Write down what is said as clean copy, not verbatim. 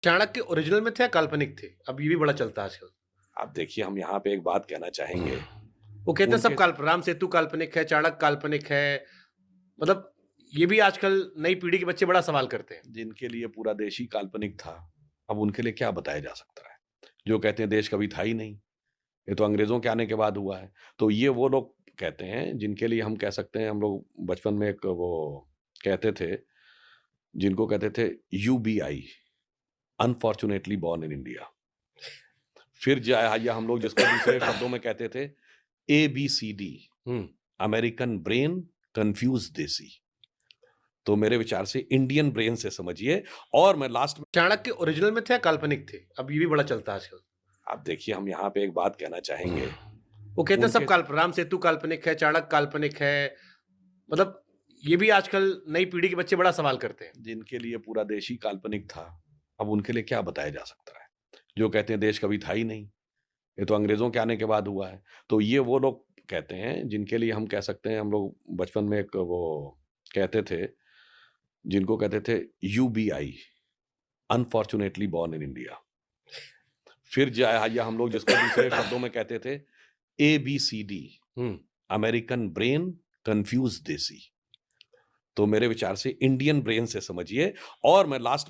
Chanakya original में थे या काल्पनिक थे? अब ये भी बड़ा चलता है आजकल। आप देखिए, हम यहाँ पे एक बात कहना चाहेंगे, वो कहते हैं सब उनके राम सेतु काल्पनिक है, चाणक्य काल्पनिक है। मतलब ये भी आजकल नई पीढ़ी के बच्चे बड़ा सवाल करते हैं। जिनके लिए पूरा देश ही काल्पनिक था, अब उनके लिए क्या बताया जा सकता है? जो कहते हैं देश कभी था ही नहीं, ये तो अंग्रेज़ों के आने के बाद हुआ है। तो ये वो लोग कहते हैं जिनके लिए हम कह सकते हैं, हम लोग बचपन में एक वो कहते थे, जिनको कहते थे UBI, unfortunately born in India. फिर या हम लोग जिसको दूसरे शब्दों में कहते थे एबीसीडी, हुँ। अमेरिकन ब्रेन, कन्फ्यूज़्ड देसी। तो मेरे विचार से इंडियन ब्रेन से समझिए। और मैं लास्ट में चाणक्य ओरिजिनल में थे या काल्पनिक थे? अब ये भी बड़ा चलता है आजकल। आप देखिए, हम यहाँ पे एक बात कहना चाहेंगे, वो कहते हैं सब उनके राम सेतु काल्पनिक है, चाणक्य काल्पनिक है। मतलब ये भी आजकल नई पीढ़ी के बच्चे बड़ा सवाल करते हैं। जिनके लिए पूरा देश ही काल्पनिक था, अब उनके लिए क्या बताया जा सकता है? जो कहते हैं देश कभी था ही नहीं, ये तो अंग्रेज़ों के आने के बाद हुआ है। तो ये वो लोग कहते हैं जिनके लिए हम कह सकते हैं, हम लोग बचपन में एक वो कहते थे, जिनको कहते थे UBI, unfortunately born in India. फिर या हम लोग जिसको दूसरे शब्दों में कहते थे एबीसीडी, हुँ। अमेरिकन ब्रेन, कन्फ्यूज़्ड देसी। तो मेरे विचार से इंडियन ब्रेन से समझिए। और मैं लास्ट